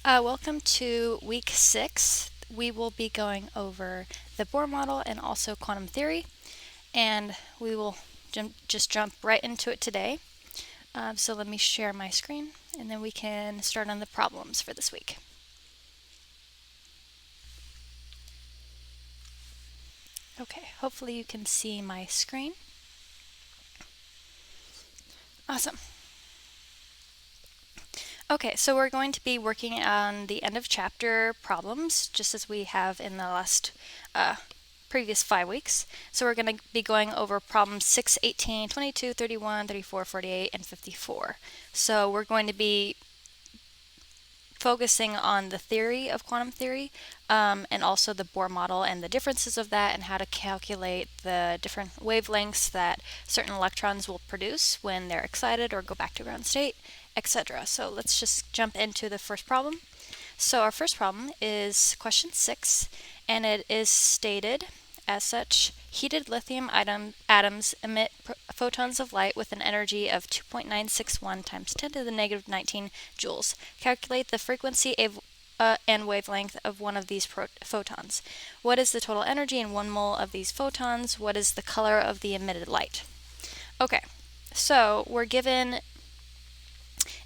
Welcome to week 6. We will be going over the Bohr model and also quantum theory, and we will just jump right into it today. So let me share my screen, and then we can start on the problems for this week. Okay, hopefully you can see my screen. Awesome. Okay, so we're going to be working on the end of chapter problems, just as we have in the last previous 5 weeks. So we're going to be going over problems 6, 18, 22, 31, 34, 48, and 54. So we're going to be focusing on the theory of quantum theory and also the Bohr model and the differences of that and how to calculate the different wavelengths that certain electrons will produce when they're excited or go back to ground state, etc. So let's just jump into the first problem. So our first problem is question 6, and it is stated as such: heated lithium atoms emit photons of light with an energy of 2.961 times 10 to the negative 19 joules. Calculate the frequency and wavelength of one of these photons. What is the total energy in 1 mole of these photons? What is the color of the emitted light? Okay, so we're given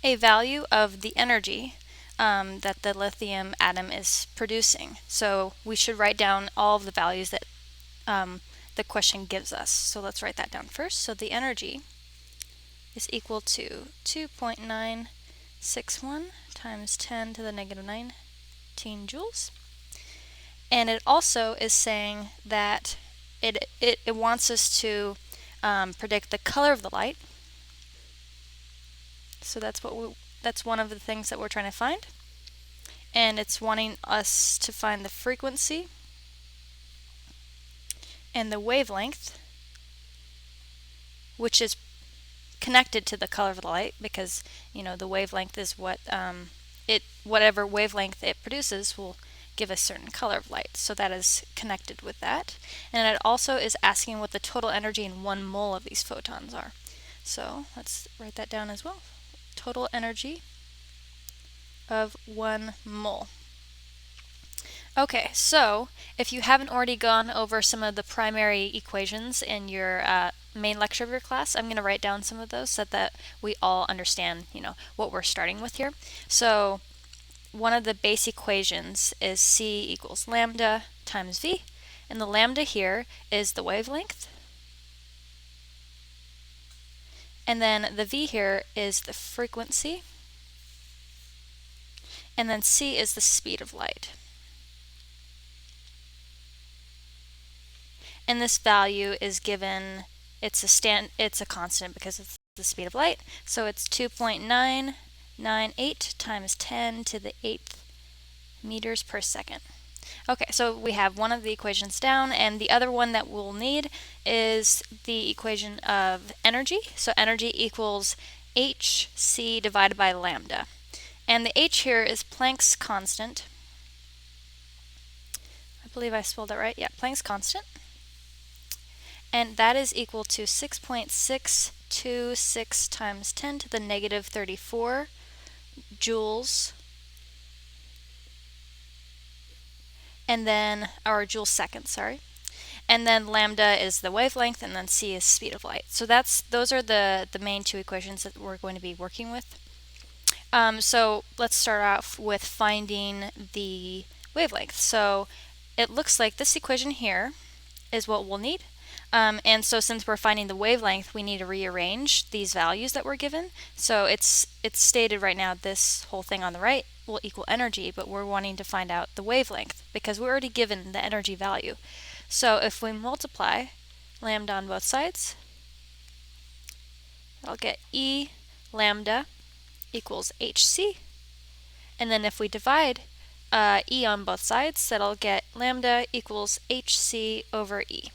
a value of the energy that the lithium atom is producing. So we should write down all of the values that the question gives us. So let's write that down first. So the energy is equal to 2.961 times 10 to the negative 19 joules. And it also is saying that it wants us to predict the color of the light. So that's one of the things that we're trying to find. And it's wanting us to find the frequency and the wavelength, which is connected to the color of the light, because the wavelength is what whatever wavelength it produces will give a certain color of light. So that is connected with that. And it also is asking what the total energy in 1 mole of these photons are. So let's write that down as well. Total energy of 1 mole. Okay, so if you haven't already gone over some of the primary equations in your main lecture of your class, I'm going to write down some of those so that we all understand, what we're starting with here. So one of the base equations is C equals lambda times V, and the lambda here is the wavelength, and then the V here is the frequency, and then C is the speed of light. And this value is given, it's a constant because it's the speed of light, so it's 2.998 times 10 to the 8th meters per second. Okay, so we have one of the equations down, and the other one that we'll need is the equation of energy. So energy equals hc divided by lambda. And the h here is Planck's constant. I believe I spelled that right. Yeah, Planck's constant. And that is equal to 6.626 times 10 to the negative 34 joules, and then, or joules second, sorry. And then lambda is the wavelength, and then c is speed of light. So those are the main two equations that we're going to be working with. So let's start off with finding the wavelength. So it looks like this equation here is what we'll need. And so since we're finding the wavelength, we need to rearrange these values that were given. So it's stated right now, this whole thing on the right will equal energy, but we're wanting to find out the wavelength because we're already given the energy value. So if we multiply lambda on both sides, I'll get E lambda equals hc. And then if we divide E on both sides, that'll get lambda equals hc over E.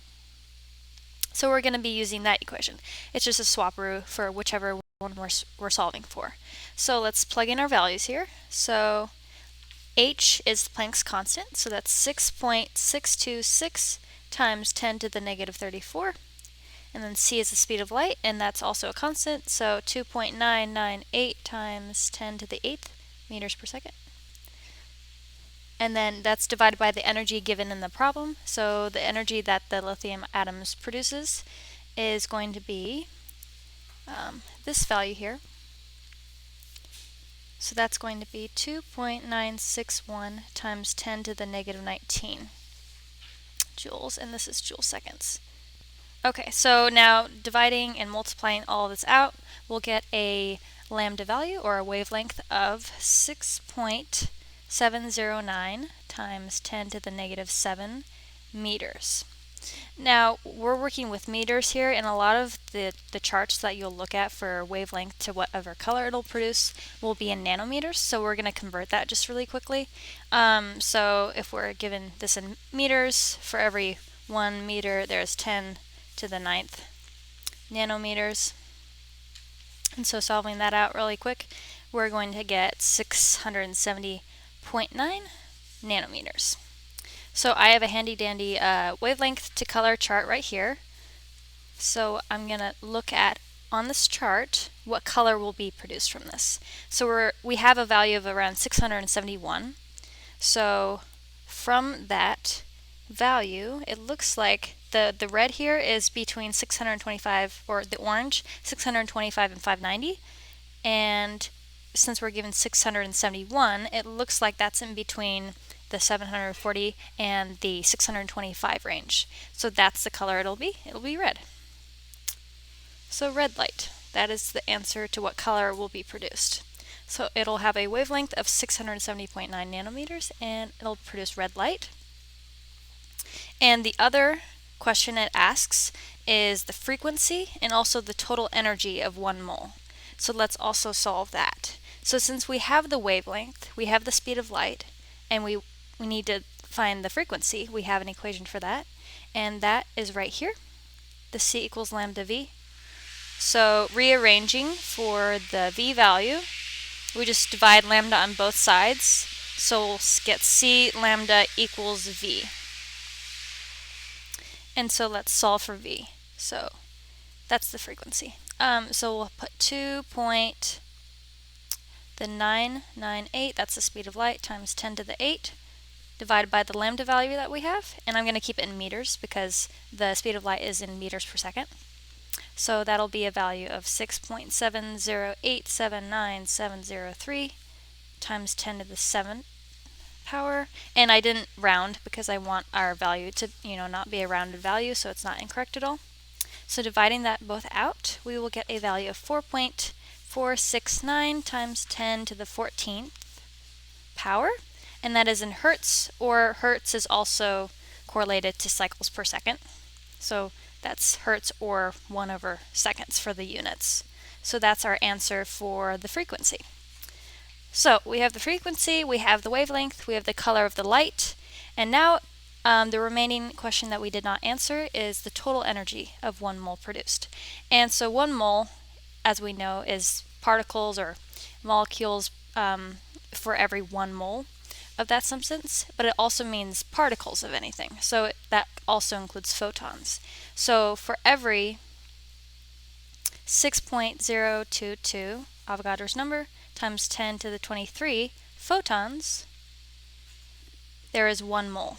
So we're going to be using that equation. It's just a swaparoo for whichever one we're solving for. So let's plug in our values here. So h is Planck's constant, so that's 6.626 times 10 to the negative 34. And then c is the speed of light, and that's also a constant, so 2.998 times 10 to the 8th meters per second. and then that's divided by the energy given in the problem. So the energy that the lithium atoms produces is going to be this value here. So that's going to be 2.961 times 10 to the negative 19 joules, and this is joule seconds. Okay, so now dividing and multiplying all of this out, we'll get a lambda value, or a wavelength, of 6.709 times 10 to the negative 7 meters. Now, we're working with meters here, and a lot of the charts that you'll look at for wavelength to whatever color it'll produce will be in nanometers, so we're going to convert that just really quickly. So if we're given this in meters, for every 1 meter there's 10 to the 9th nanometers. And so solving that out really quick, we're going to get 670.9 nanometers. So I have a handy dandy wavelength to color chart right here. So I'm going to look at, on this chart, what color will be produced from this. So we have a value of around 671. So from that value, it looks like the red here is between 625, or the orange, 625 and 590. And since we're given 671, it looks like that's in between the 740 and the 625 range. So that's the color it'll be. It'll be red. So red light. That is the answer to what color will be produced. So it'll have a wavelength of 670.9 nanometers, and it'll produce red light. And the other question it asks is the frequency and also the total energy of 1 mole. So let's also solve that. So since we have the wavelength, we have the speed of light, and we need to find the frequency, we have an equation for that, and that is right here, the C equals lambda V. So rearranging for the V value, we just divide lambda on both sides, so we'll get C lambda equals V. And so let's solve for V. So that's the frequency. So we'll put 2.998, that's the speed of light, times 10 to the 8, divided by the lambda value that we have, and I'm going to keep it in meters because the speed of light is in meters per second. So that'll be a value of 6.7087973 times 10 to the 7th power, and I didn't round because I want our value to not be a rounded value, so it's not incorrect at all. So dividing that both out, we will get a value of 4.469 times 10 to the 14th power, and that is in hertz, or hertz is also correlated to cycles per second. So that's hertz or 1/seconds for the units. So that's our answer for the frequency. So we have the frequency, we have the wavelength, we have the color of the light, and now the remaining question that we did not answer is the total energy of 1 mole produced. And so 1 mole, as we know, is particles or molecules for every 1 mole of that substance, but it also means particles of anything. So that also includes photons. So for every 6.022 Avogadro's number times 10 to the 23 photons, there is 1 mole.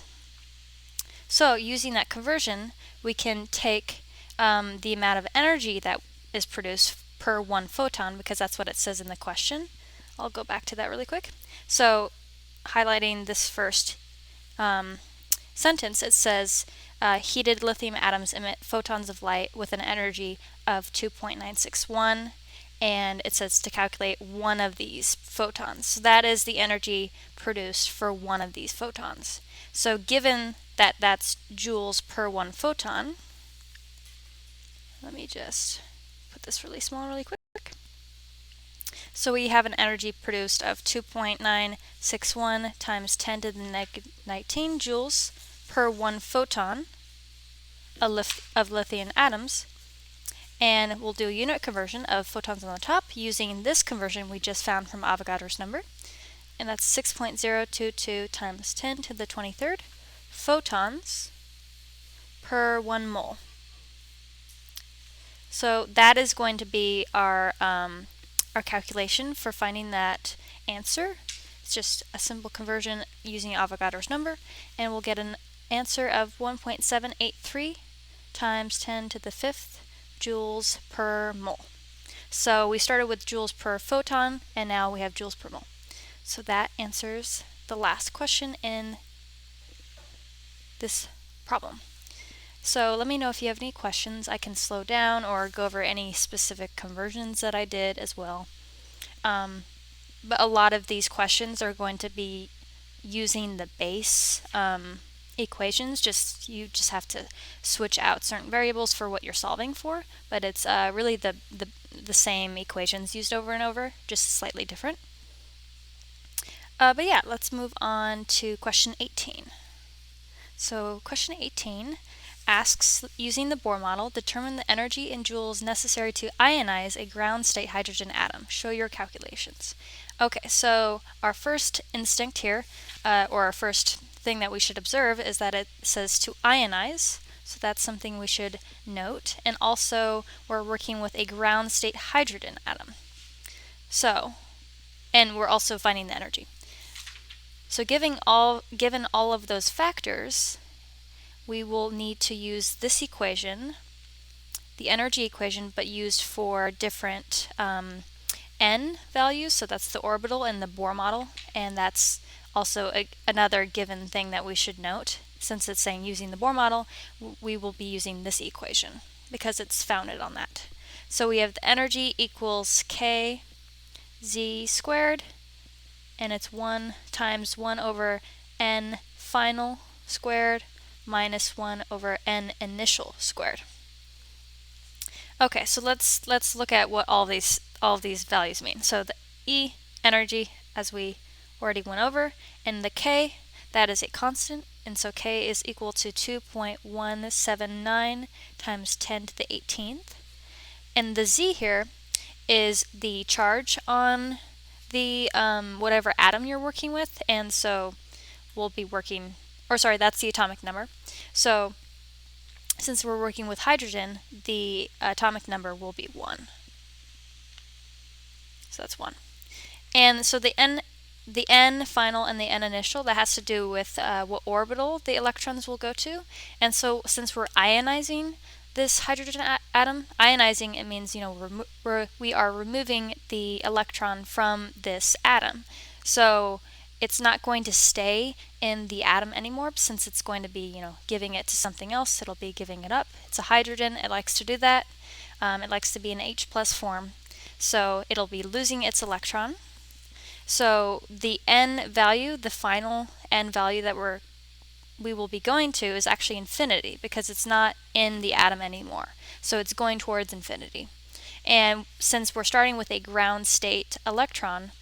So using that conversion, we can take the amount of energy that is produced per 1 photon, because that's what it says in the question. I'll go back to that really quick. So highlighting this first sentence, it says heated lithium atoms emit photons of light with an energy of 2.961, and it says to calculate one of these photons. So that is the energy produced for one of these photons. So given that that's joules per 1 photon, let me just put this really small really quick. So we have an energy produced of 2.961 times 10 to the negative 19 joules per 1 photon of lithium atoms. And we'll do a unit conversion of photons on the top using this conversion we just found from Avogadro's number. And that's 6.022 times 10 to the 23rd photons per 1 mole. So that is going to be our calculation for finding that answer. It's just a simple conversion using Avogadro's number, and we'll get an answer of 1.783 times 10 to the 5th joules per mole. So we started with joules per photon, and now we have joules per mole. So that answers the last question in this problem. So let me know if you have any questions. I can slow down or go over any specific conversions that I did as well. But a lot of these questions are going to be using the base equations. You just have to switch out certain variables for what you're solving for, but it's really the same equations used over and over, just slightly different. But yeah, let's move on to question 18. So question 18 asks, using the Bohr model, determine the energy in joules necessary to ionize a ground state hydrogen atom. Show your calculations. Okay, so our first instinct here, or our first thing that we should observe, is that it says to ionize, so that's something we should note, and also we're working with a ground state hydrogen atom. So, and we're also finding the energy. So given all of those factors, we will need to use this equation, the energy equation, but used for different n values. So that's the orbital in the Bohr model, and that's also another given thing that we should note. Since it's saying using the Bohr model, we will be using this equation because it's founded on that. So we have the energy equals k z squared, and it's 1 times 1 over n final squared minus 1 over n initial squared. Okay, so let's look at what all of these values mean. So the E, energy, as we already went over, and the K, that is a constant, and so K is equal to 2.179 times 10 to the 18th. And the Z here is the charge on the whatever atom you're working with, and so we'll be working, or sorry, that's the atomic number. So since we're working with hydrogen, the atomic number will be 1. So that's 1. And so the n final and the n initial, that has to do with what orbital the electrons will go to. And so since we're ionizing this hydrogen atom, ionizing, it means, we are removing the electron from this atom. So it's not going to stay in the atom anymore, since it's going to be, giving it to something else. It'll be giving it up. It's a hydrogen. It likes to do that. It likes to be in H+ form. So it'll be losing its electron. So the n value, the final n value that we will be going to, is actually infinity, because it's not in the atom anymore. So it's going towards infinity. And since we're starting with a ground state electron,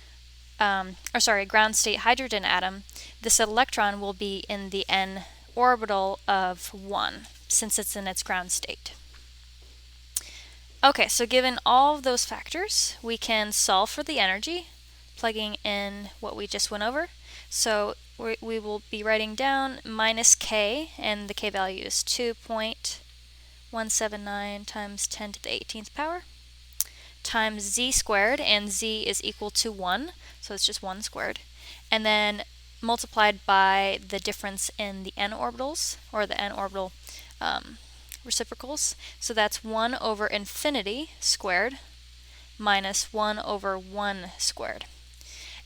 ground state hydrogen atom, this electron will be in the n orbital of 1, since it's in its ground state. Okay, so given all of those factors, we can solve for the energy, plugging in what we just went over. So we will be writing down minus k, and the k value is 2.179 times 10 to the 18th power, times z squared, and z is equal to 1, so it's just 1 squared, and then multiplied by the difference in the n orbitals, or the n orbital reciprocals. So that's 1 over infinity squared minus 1 over 1 squared.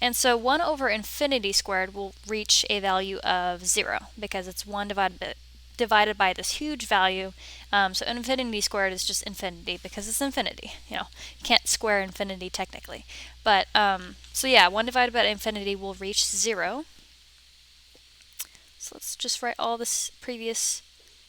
And so 1 over infinity squared will reach a value of 0, because it's 1 divided by this huge value. So infinity squared is just infinity, because it's infinity. You can't square infinity technically. But so yeah, 1 divided by infinity will reach 0. So let's just write all this previous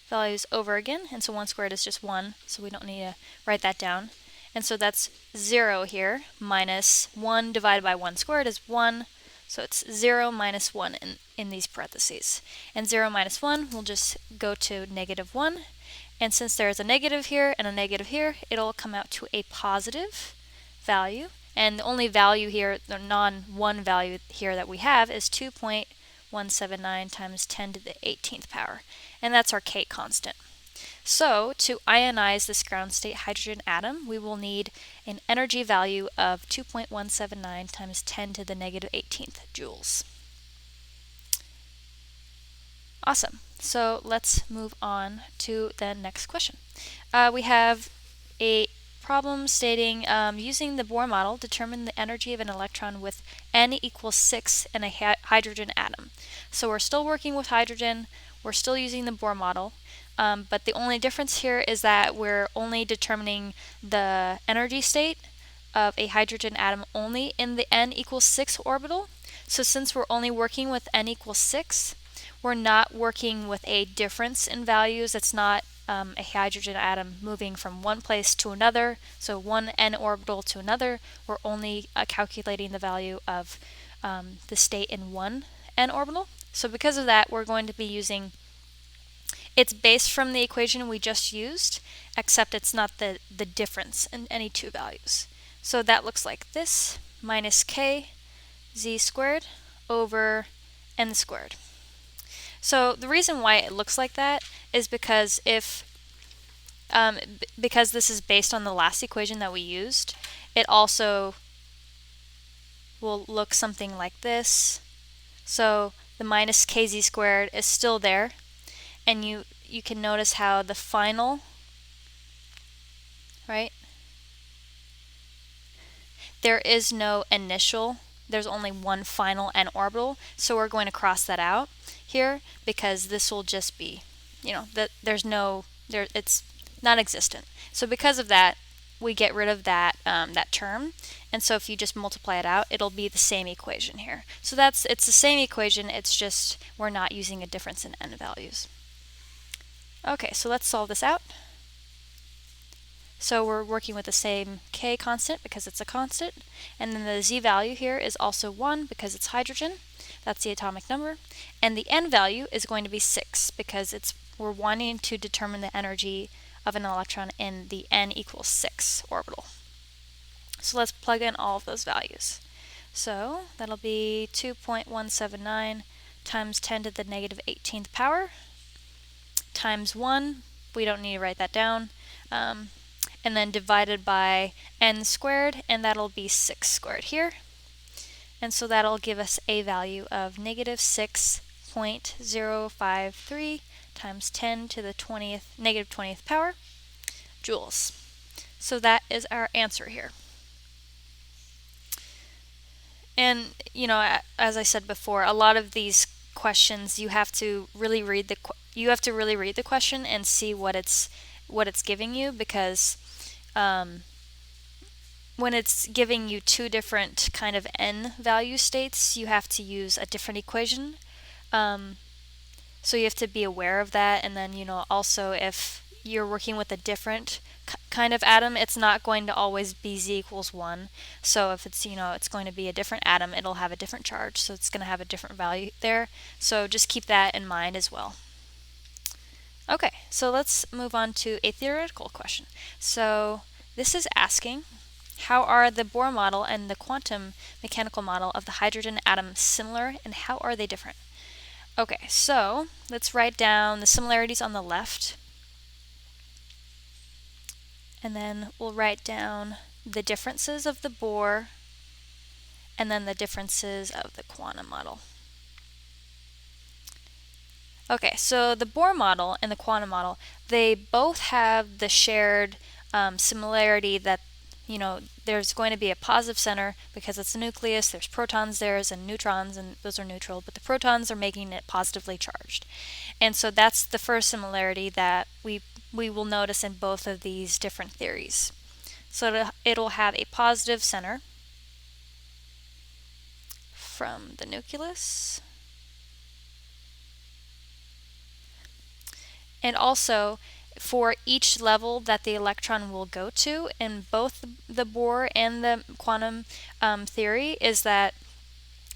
values over again. And so 1 squared is just 1, so we don't need to write that down. And so that's 0 here, minus 1 divided by 1 squared is 1. So it's 0 minus 1 in these parentheses. And 0 minus 1 will just go to negative 1. And since there's a negative here and a negative here, it'll come out to a positive value. And the only value here, the non-1 value here that we have, is 2.179 times 10 to the 18th power. And that's our K constant. So to ionize this ground state hydrogen atom, we will need an energy value of 2.179 times 10 to the negative 18th joules. Awesome. So let's move on to the next question. We have a problem stating using the Bohr model, determine the energy of an electron with n equals 6 in a hydrogen atom. So we're still working with hydrogen, we're still using the Bohr model, but the only difference here is that we're only determining the energy state of a hydrogen atom only in the n equals 6 orbital. So since we're only working with n equals 6, we're not working with a difference in values. It's not a hydrogen atom moving from one place to another, so one n orbital to another. We're only calculating the value of the state in one n orbital. So because of that, we're going to be using, it's based from the equation we just used, except it's not the difference in any two values. So that looks like this, minus k z squared over n squared. So the reason why it looks like that is because because this is based on the last equation that we used, it also will look something like this. So the minus kz squared is still there, and you can notice how the final, right? There is no initial, there's only one final n orbital, so we're going to cross that out here because this will just be, it's non-existent. So because of that, we get rid of that that term, and so if you just multiply it out, it'll be the same equation here. So it's the same equation, it's just we're not using a difference in n values. Okay, so let's solve this out. So we're working with the same k constant because it's a constant, and then the z value here is also 1 because it's hydrogen. That's the atomic number. And the n value is going to be 6 because we're wanting to determine the energy of an electron in the n equals 6 orbital. So let's plug in all of those values. So that'll be 2.179 times 10 to the negative 18th power times 1. We don't need to write that down. And then divided by n squared, and that'll be 6 squared here. And so that'll give us a value of negative 6.053 times 10 to the negative 20th power joules. So that is our answer here. And, as I said before, a lot of these questions you have to really read the question and see what it's giving you, because when it's giving you two different kind of n value states, you have to use a different equation. So you have to be aware of that, and then also if you're working with a different kind of atom, it's not going to always be z equals 1. So if it's it's going to be a different atom, it'll have a different charge, so it's going to have a different value there. So just keep that in mind as well. Okay, so let's move on to a theoretical question. So this is asking, how are the Bohr model and the quantum mechanical model of the hydrogen atom similar, and how are they different? Okay, so let's write down the similarities on the left, and then we'll write down the differences of the Bohr and then the differences of the quantum model. Okay, so the Bohr model and the quantum model, they both have the shared similarity that there's going to be a positive center because it's a nucleus, there's protons there and neutrons, and those are neutral, but the protons are making it positively charged. And so that's the first similarity that we will notice in both of these different theories. So it'll have a positive center from the nucleus. And also, for each level that the electron will go to in both the Bohr and the quantum theory is that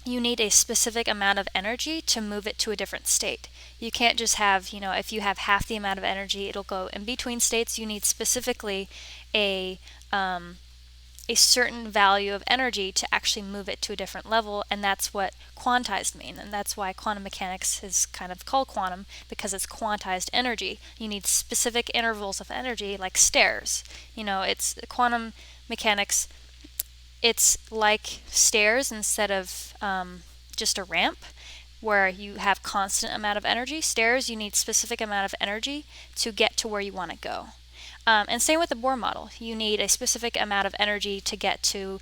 you need a specific amount of energy to move it to a different state. You can't just have, if you have half the amount of energy, it'll go in between states. You need specifically a a certain value of energy to actually move it to a different level, and that's what quantized mean, and that's why quantum mechanics is kind of called quantum, because it's quantized energy. You need specific intervals of energy, like stairs. It's quantum mechanics, it's like stairs instead of just a ramp where you have constant amount of energy. Stairs, you need specific amount of energy to get to where you want to go. And same with the Bohr model. You need a specific amount of energy to get to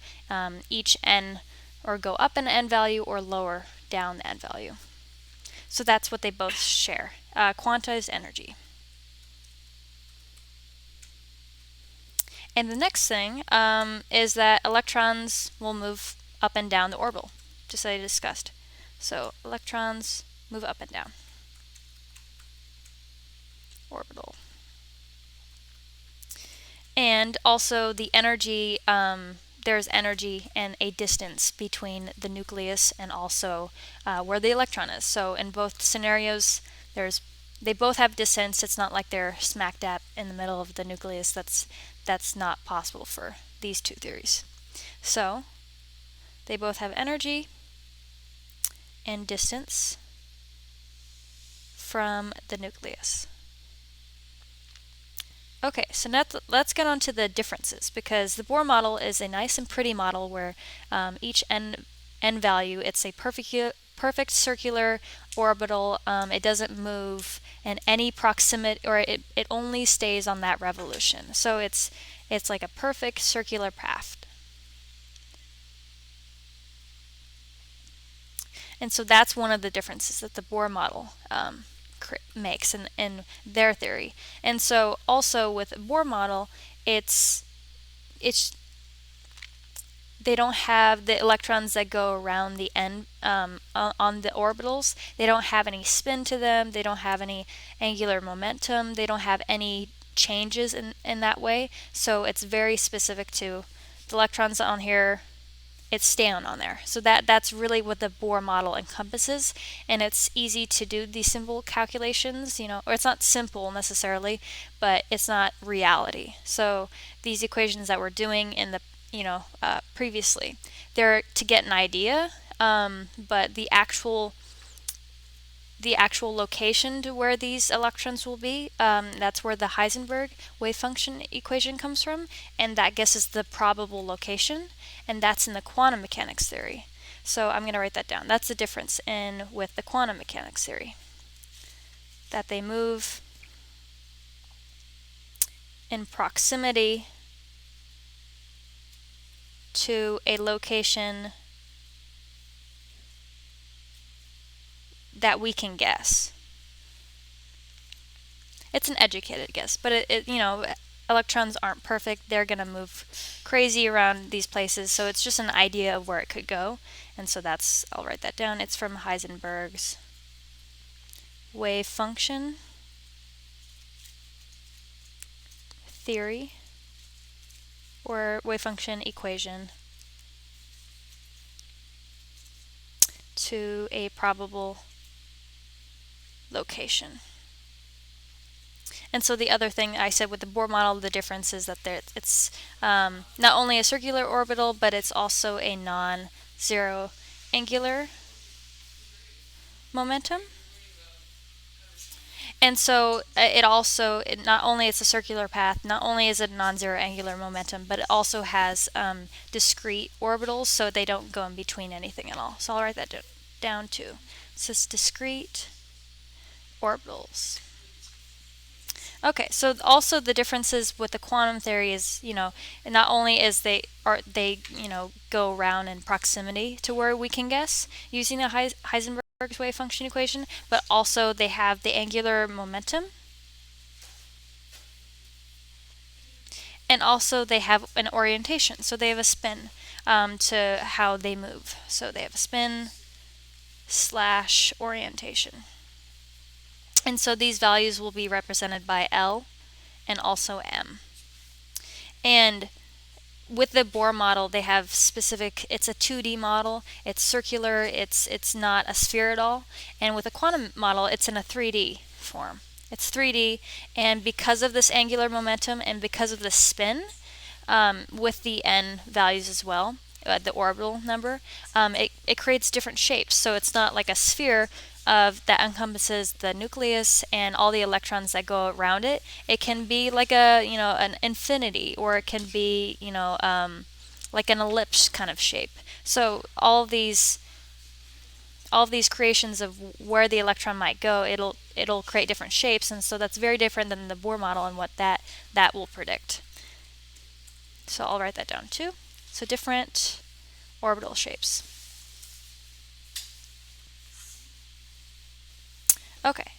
each n, or go up an n value or lower down the n value. So that's what they both share, quantized energy. And the next thing is that electrons will move up and down the orbital, just as I discussed. So electrons move up and down orbital. And also the energy, there's energy and a distance between the nucleus and also where the electron is. So in both scenarios, they both have distance. It's not like they're smack dab in the middle of the nucleus. That's not possible for these two theories. So they both have energy and distance from the nucleus. Okay, so now let's get on to the differences, because the Bohr model is a nice and pretty model where each n value, it's a perfect circular orbital. It doesn't move in any proximity, or it only stays on that revolution. So it's like a perfect circular path. And so that's one of the differences that the Bohr model makes in their theory. And so also with Bohr model, it's they don't have the electrons that go around the end on the orbitals. They don't have any spin to them. They don't have any angular momentum. They don't have any changes in that way. So it's very specific to the electrons on here. It's staying on there. So that's really what the Bohr model encompasses, and it's easy to do these simple calculations, or it's not simple necessarily, but it's not reality. So these equations that we're doing in the previously, they're to get an idea, but the actual location to where these electrons will be, that's where the Heisenberg wave function equation comes from, and that guesses the probable location, and that's in the quantum mechanics theory. So I'm going to write that down. That's the difference with the quantum mechanics theory, that they move in proximity to a location that we can guess. It's an educated guess, but electrons aren't perfect. They're going to move crazy around these places, so it's just an idea of where it could go. And so I'll write that down. It's from Heisenberg's wave function theory, or wave function equation, to a probable location. And so the other thing I said with the Bohr model, the difference is that it's not only a circular orbital, but it's also a non-zero angular momentum. And so not only it's a circular path, not only is it a non-zero angular momentum, but it also has discrete orbitals, so they don't go in between anything at all. So I'll write that down too. It says discrete orbitals. Okay, so also the differences with the quantum theory is, not only is they go around in proximity to where we can guess using the Heisenberg's wave function equation, but also they have the angular momentum, and also they have an orientation. So they have a spin to how they move. So they have a spin / orientation. And so these values will be represented by L and also M. And with the Bohr model, they have it's a 2D model, it's circular, it's not a sphere at all. And with the quantum model, it's in a 3D form. It's 3D, and because of this angular momentum and because of the spin, with the n values as well, the orbital number, it creates different shapes. So it's not like a sphere that encompasses the nucleus and all the electrons that go around it. It can be like an infinity, or it can be like an ellipse kind of shape. So all these creations of where the electron might go, it'll create different shapes, and so that's very different than the Bohr model and what that will predict. So I'll write that down too. So different orbital shapes. Okay.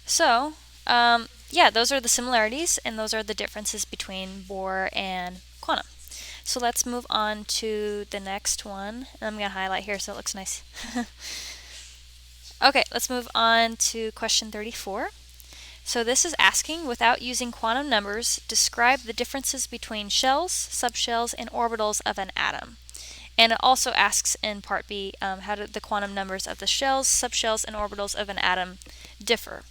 So yeah, those are the similarities and those are the differences between Bohr and quantum. So let's move on to the next one. I'm going to highlight here so it looks nice. Okay, let's move on to question 34. So this is asking, without using quantum numbers, describe the differences between shells, subshells, and orbitals of an atom. And it also asks in part B, how do the quantum numbers of the shells, subshells, and orbitals of an atom differ?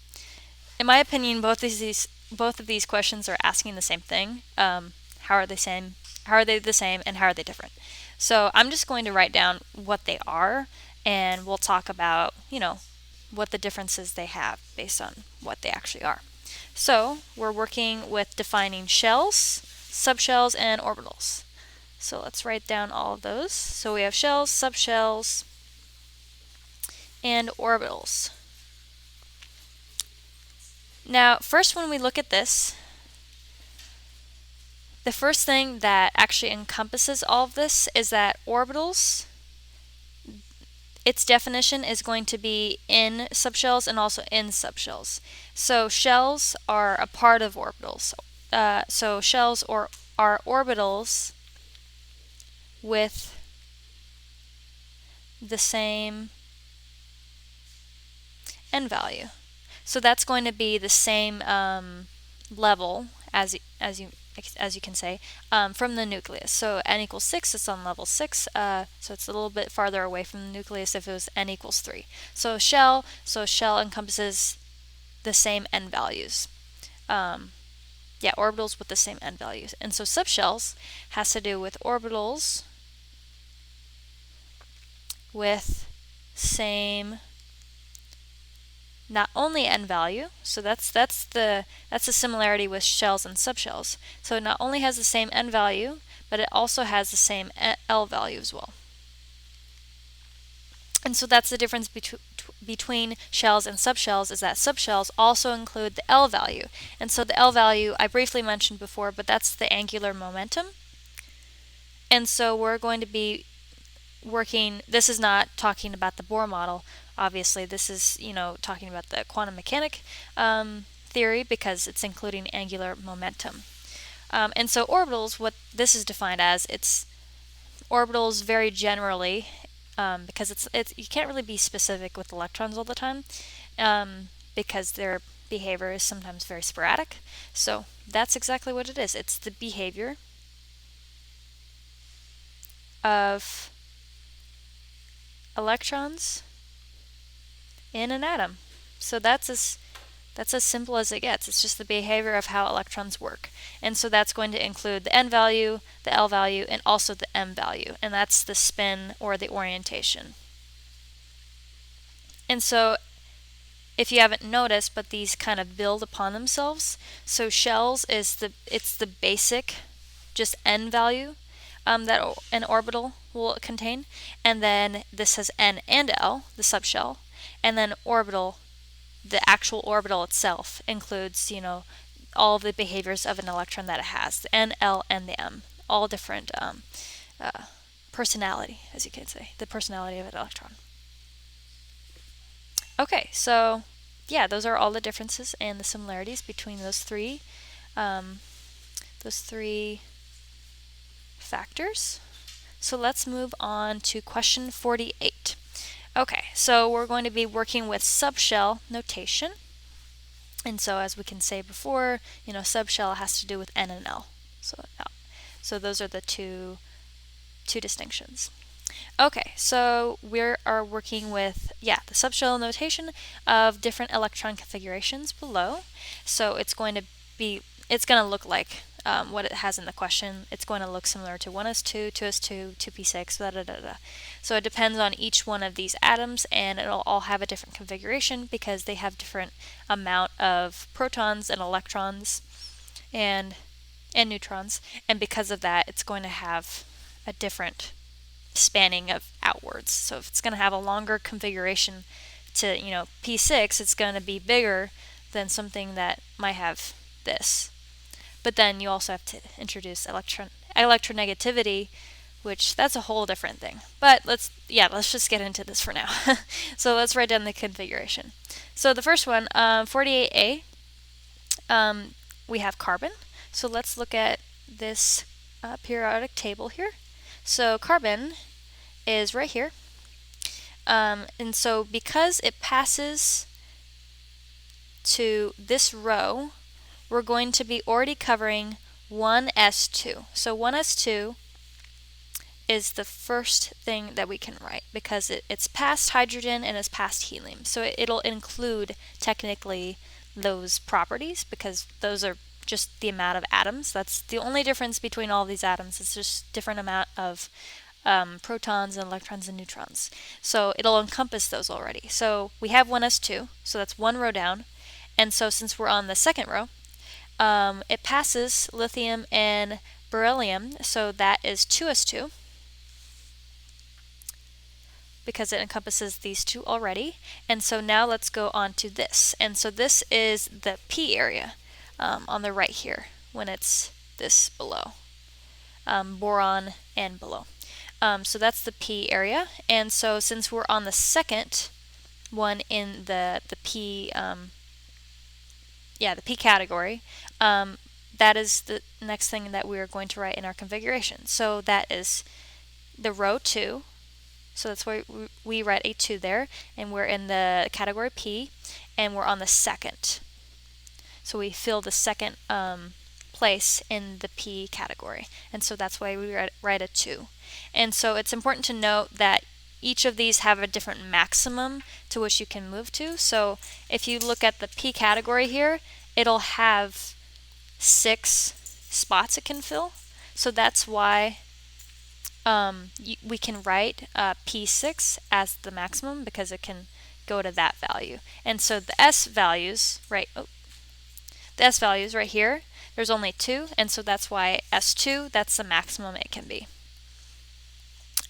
In my opinion, both of these questions are asking the same thing. How are they the same, and how are they different? So I'm just going to write down what they are, and we'll talk about, what the differences they have based on what they actually are. So we're working with defining shells, subshells, and orbitals. So let's write down all of those. So we have shells, subshells, and orbitals. Now, first, when we look at this, the first thing that actually encompasses all of this is that orbitals, its definition is going to be in subshells and also in subshells. So shells are a part of orbitals. So shells are orbitals with the same n value. So that's going to be the same level as you can say from the nucleus. So n equals 6, it's on level 6, so it's a little bit farther away from the nucleus if it was n equals 3. So shell encompasses the same n values. Yeah, orbitals with the same n values. And so subshells has to do with orbitals with same not only n value, so that's the similarity with shells and subshells. So it not only has the same n value, but it also has the same L value as well. And so that's the difference between shells and subshells, is that subshells also include the L value. And so the L value I briefly mentioned before, but that's the angular momentum. And so we're going to be working, this is not talking about the Bohr model, obviously. This is, talking about the quantum mechanic theory, because it's including angular momentum. And so orbitals, what this is defined as, it's orbitals very generally, because it's you can't really be specific with electrons all the time, because their behavior is sometimes very sporadic. So that's exactly what it is. It's the behavior of electrons in an atom. So that's as simple as it gets. It's just the behavior of how electrons work. And so that's going to include the n value, the L value, and also the m value. And that's the spin or the orientation. And so if you haven't noticed, but these kind of build upon themselves. So shells is the basic just n value that an orbital will contain, and then this has n and L, the subshell, and then orbital, the actual orbital itself, includes all of the behaviors of an electron that it has, the n, L, and the m, all different personality, as you can say, the personality of an electron. Okay, so yeah, those are all the differences and the similarities between those three factors. So let's move on to question 48. Okay, so we're going to be working with subshell notation. And so as we can say before, subshell has to do with n and L. So those are the two distinctions. Okay, so we are working with, the subshell notation of different electron configurations below. So it's going to look like what it has in the question, it's going to look similar to 1s2, 2s2, 2p6, da da da da. So it depends on each one of these atoms, and it'll all have a different configuration because they have different amount of protons and electrons and neutrons, and because of that it's going to have a different spanning of outwards. So if it's going to have a longer configuration to, p6, it's going to be bigger than something that might have this. But then you also have to introduce electronegativity, which that's a whole different thing. But let's just get into this for now. So let's write down the configuration. So the first one, 48A, we have carbon. So let's look at this periodic table here. So carbon is right here. And so because it passes to this row, we're going to be already covering 1s2. So 1s2 is the first thing that we can write because it's past hydrogen and it's past helium. So it'll include technically those properties because those are just the amount of atoms. That's the only difference between all these atoms. It's just different amount of protons and electrons and neutrons. So it'll encompass those already. So we have 1s2, so that's one row down. And so since we're on the second row, it passes lithium and beryllium, so that is 2s2 because it encompasses these two already. And so now let's go on to this. And so this is the P area on the right here when it's this below, boron and below. So that's the P area. And so since we're on the second one in the P the P category, that is the next thing that we are going to write in our configuration. So that is the row 2. So that's why we write a 2 there, and we're in the category P, and we're on the second. So we fill the second place in the P category, and so that's why we write a 2. And so it's important to note that each of these have a different maximum to which you can move to. So if you look at the P category here, it'll have 6 spots it can fill. So that's why we can write P6 as the maximum because it can go to that value. And so the S values, the S values right here, there's only 2, and so that's why S2, that's the maximum it can be.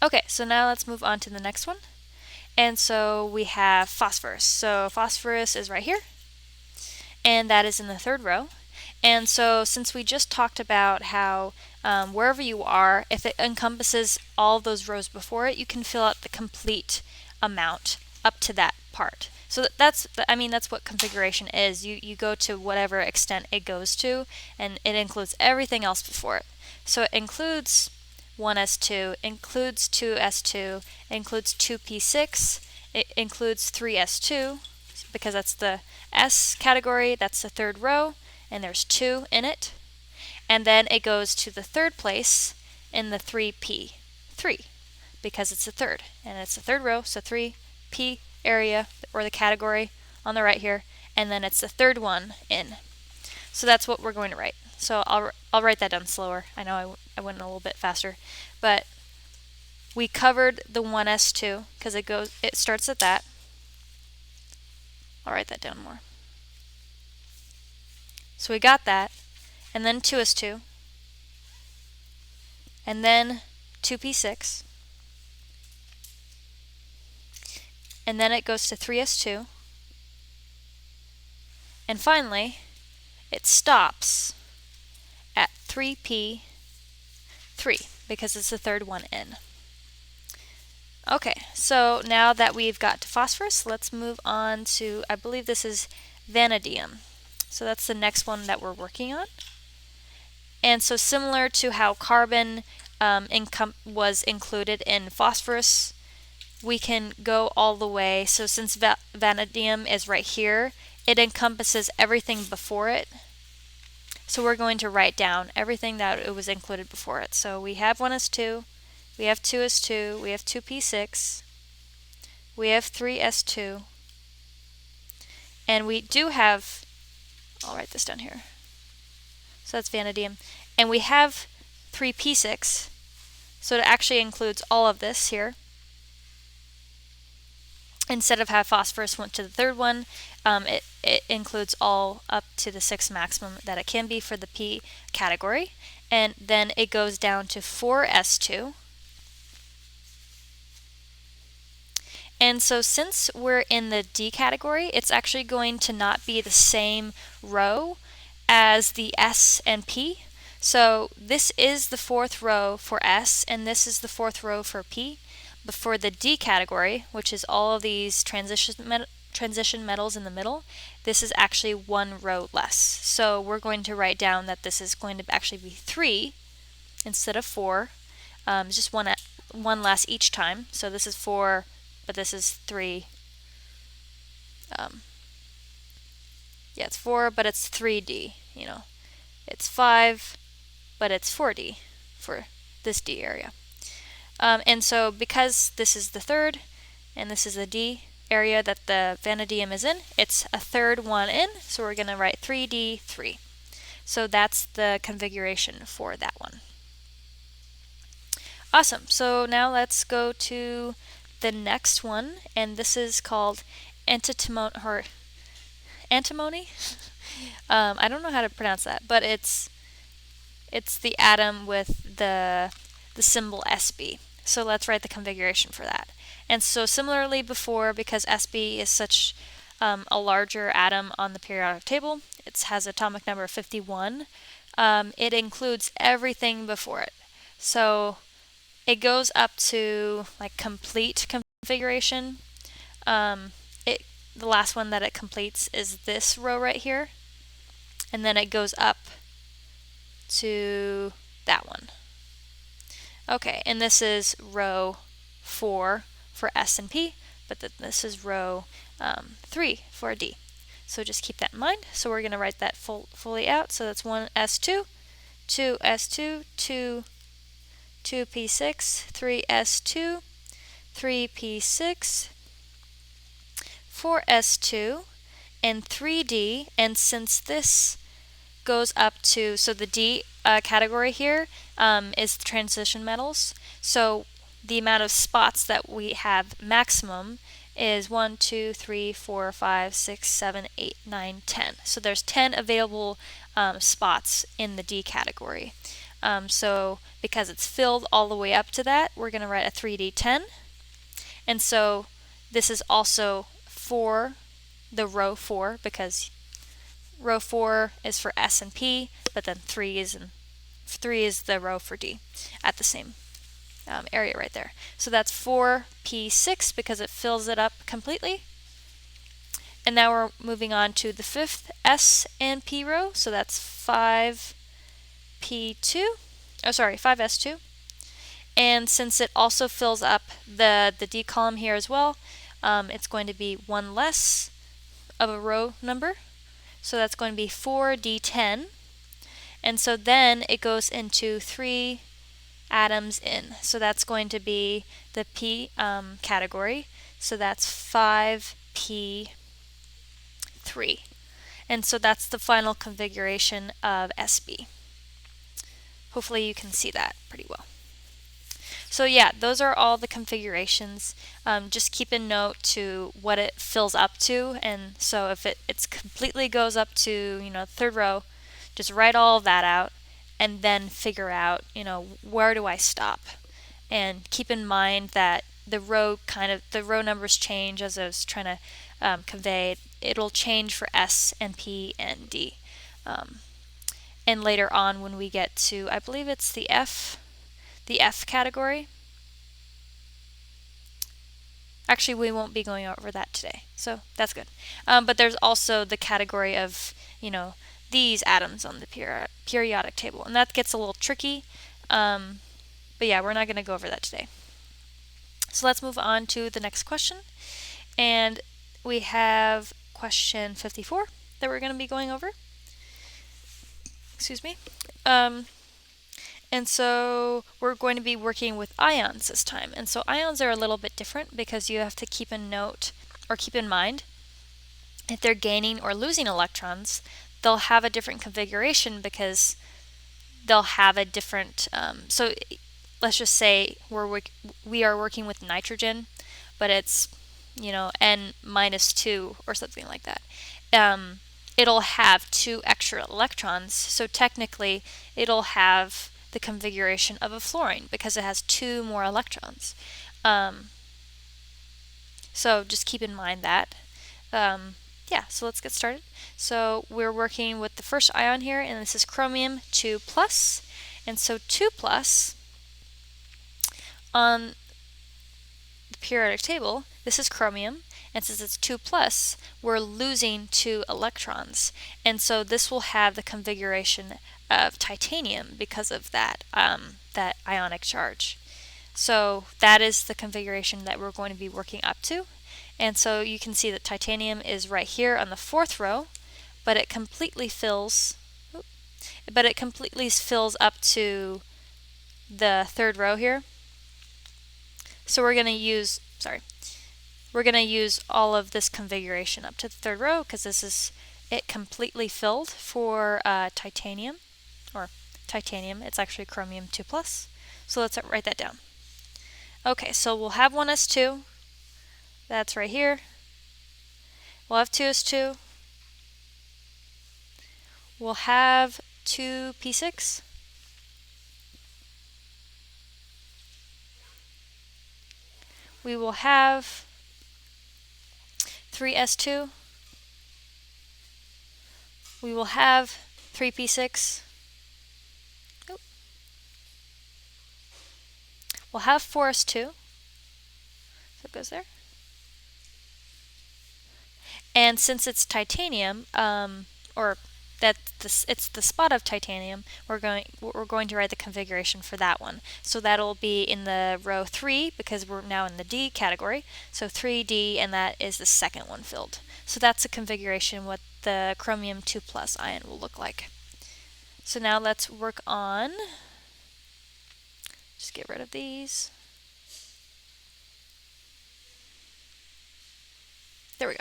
Okay, so now let's move on to the next one. And so we have phosphorus. So phosphorus is right here, and that is in the third row. And so since we just talked about how wherever you are, if it encompasses all those rows before it, you can fill out the complete amount up to that part. So that's what configuration is. You go to whatever extent it goes to, and it includes everything else before it. So it includes 1s2, includes 2s2, includes 2p6, it includes 3s2, because that's the S category, that's the third row, and there's 2 in it. And then it goes to the third place in the 3p3, because it's the third, and it's the third row, so 3p area, or the category on the right here, and then it's the third one in. So that's what we're going to write. So I'll write that down slower. I know I went a little bit faster, but we covered the 1s2 because it starts at that. I'll write that down more. So we got that, and then 2s2, and then 2p6, and then it goes to 3s2, and finally it stops at 3p3 because it's the third one in. Okay, so now that we've got to phosphorus, let's move on to, I believe this is vanadium. So that's the next one that we're working on. And so similar to how carbon was included in phosphorus, we can go all the way. So since vanadium is right here, it encompasses everything before it. So we're going to write down everything that it was included before it. So we have 1s2, we have 2s2, we have 2p6, we have 3s2, and we do have, I'll write this down here. So that's vanadium. And we have 3p6, so it actually includes all of this here. Instead of have phosphorus went to the third one, it includes all up to the 6 maximum that it can be for the P category. And then it goes down to 4s2. And so since we're in the D category, it's actually going to not be the same row as the S and P. So this is the 4th row for S, and this is the 4th row for P. But for the D category, which is all of these transition metals in the middle, this is actually 1 row less. So we're going to write down that this is going to actually be 3 instead of 4. Just one less each time. So this is 4, but this is 3. Yeah, it's 4, but it's 3D. It's 5, but it's 4D for this D area. And so because this is the 3rd and this is the D area that the vanadium is in, it's a 3rd one in, so we're going to write 3D3. So that's the configuration for that one. Awesome. So now let's go to the next one, and this is called antimony. I don't know how to pronounce that, but it's the atom with the symbol Sb. So let's write the configuration for that. And so similarly before, because Sb is such a larger atom on the periodic table, it has atomic number 51, it includes everything before it. So it goes up to like complete configuration. The last one that it completes is this row right here, and then it goes up to that one. Okay, and this is row 4 for S and P, but this is row 3 for D. So just keep that in mind. So we're going to write that fully out. So that's 1s2, 2s2, 2p6, 3s2, 3p6, 4s2, and 3d. And since this goes up to, so the D category here is the transition metals. So the amount of spots that we have maximum is 1, 2, 3, 4, 5, 6, 7, 8, 9, 10. So there's 10 available spots in the D category. So because it's filled all the way up to that, we're going to write a 3D10. And so this is also for the row 4, because row 4 is for S and P, but then 3 is the row for D at the same area right there. So that's 4p6 because it fills it up completely. And now we're moving on to the 5th S and P row, so that's 5s2. And since it also fills up the D column here as well, it's going to be 1 less of a row number. So that's going to be 4d10. And so then it goes into 3 atoms in. So that's going to be the P category. So that's 5p3. And so that's the final configuration of Sb. Hopefully you can see that pretty well. So yeah, those are all the configurations. Just keep a note to what it fills up to, and so if it's completely goes up to, third row, just write all of that out and then figure out, where do I stop? And keep in mind that the row numbers change as I was trying to convey. It'll change for S and P and D. And later on when we get to, I believe it's the F category. Actually, we won't be going over that today, so that's good. But there's also the category of, these atoms on the periodic table, and that gets a little tricky. But yeah, we're not going to go over that today. So let's move on to the next question, and we have question 54 that we're going to be going over. Excuse me. And so we're going to be working with ions this time. And so ions are a little bit different because you have to keep in mind if they're gaining or losing electrons, they'll have a different configuration because they'll have a different, so let's just say we are working with nitrogen, but it's, N minus 2 or something like that. It'll have 2 extra electrons, so technically it'll have the configuration of a fluorine because it has 2 more electrons. So just keep in mind that. Yeah, so let's get started. So we're working with the first ion here, and this is chromium 2 plus. And so 2 plus on the periodic table, this is chromium, and since it's 2 plus, we're losing 2 electrons. And so this will have the configuration of titanium because of that, that ionic charge. So that is the configuration that we're going to be working up to. And so you can see that titanium is right here on the 4th row, but it completely fills up to the 3rd row here. So we're going to use all of this configuration up to the 3rd row because this is it completely filled for titanium, or titanium. It's actually chromium 2 plus. So let's write that down. Okay, so we'll have 1s2. That's right here. We'll have 2s2. We'll have 2p6. We will have 3s2. We will have 3p6. We'll have 4s2. So it goes there. And since it's titanium, it's the spot of titanium, we're going to write the configuration for that one. So that'll be in the row 3 because we're now in the D category. So 3D, and that is the 2nd one filled. So that's the configuration what the chromium 2 plus ion will look like. So now let's work on, just get rid of these. There we go.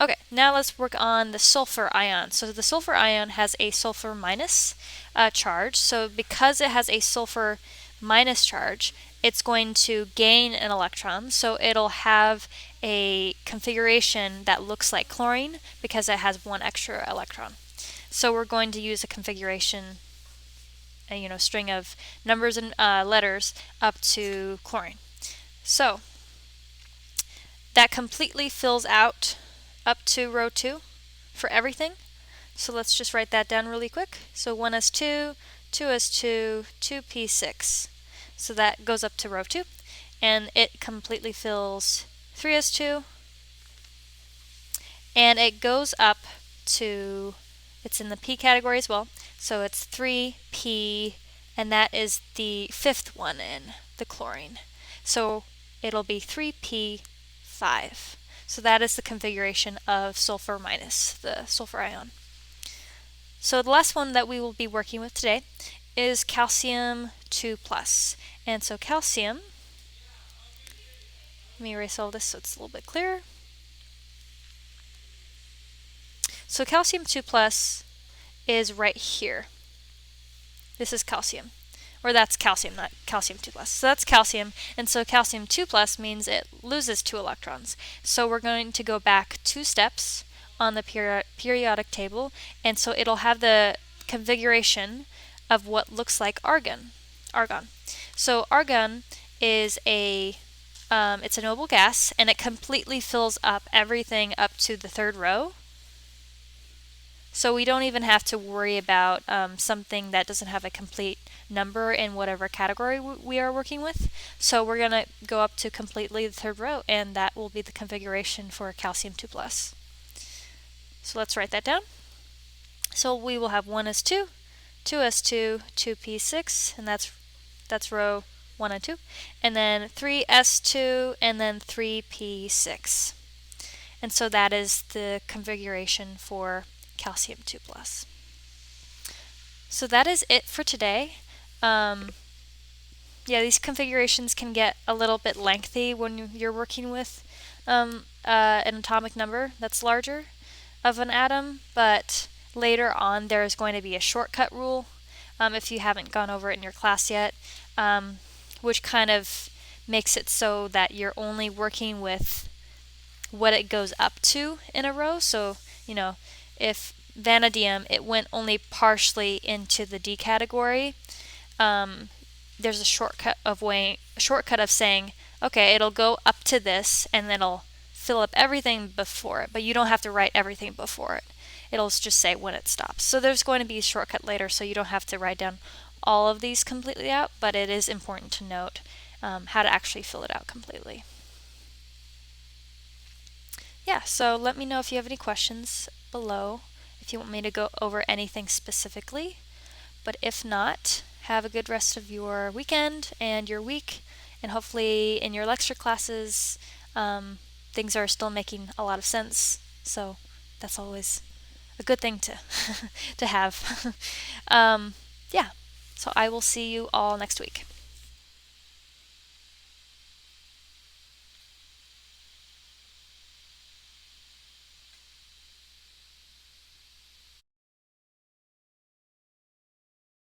Okay, now let's work on the sulfur ion. So the sulfur ion has a sulfur minus charge. So because it has a sulfur minus charge, it's going to gain an electron. So it'll have a configuration that looks like chlorine because it has 1 extra electron. So we're going to use a configuration, string of numbers and letters up to chlorine. So that completely fills out up to row 2 for everything. So let's just write that down really quick. So 1s2, 2s2, 2p6. So that goes up to row 2. And it completely fills 3s2. And it goes up to, it's in the p category as well. So it's 3p, and that is the 5th one in the chlorine. So it'll be 3p5. So that is the configuration of sulfur minus, the sulfur ion. So the last one that we will be working with today is calcium 2 plus. And so calcium, let me erase all this so it's a little bit clearer. So calcium 2 plus is right here. This is calcium. Or that's calcium, not calcium 2 plus. So that's calcium, and so calcium 2 plus means it loses 2 electrons. So we're going to go back 2 steps on the periodic table, and so it'll have the configuration of what looks like argon. So argon is it's a noble gas, and it completely fills up everything up to the 3rd row. So we don't even have to worry about something that doesn't have a complete number in whatever category we are working with. So we're going to go up to completely the 3rd row, and that will be the configuration for calcium 2 plus. So let's write that down. So we will have 1s2, 2s2, 2p6, and that's row 1 and 2, and then 3s2, and then 3p6. And so that is the configuration for calcium 2 plus. So that is it for today. Yeah, these configurations can get a little bit lengthy when you're working with an atomic number that's larger of an atom, but later on there's going to be a shortcut rule if you haven't gone over it in your class yet, which kind of makes it so that you're only working with what it goes up to in a row. So, if vanadium, it went only partially into the D category, there's a shortcut of saying, okay, it'll go up to this and then it'll fill up everything before it, but you don't have to write everything before it. It'll just say when it stops. So there's going to be a shortcut later, so you don't have to write down all of these completely out, but it is important to note how to actually fill it out completely. Yeah, so let me know if you have any questions below, if you want me to go over anything specifically. But if not, have a good rest of your weekend and your week, and hopefully in your lecture classes, things are still making a lot of sense. So that's always a good thing to to have. Yeah, so I will see you all next week.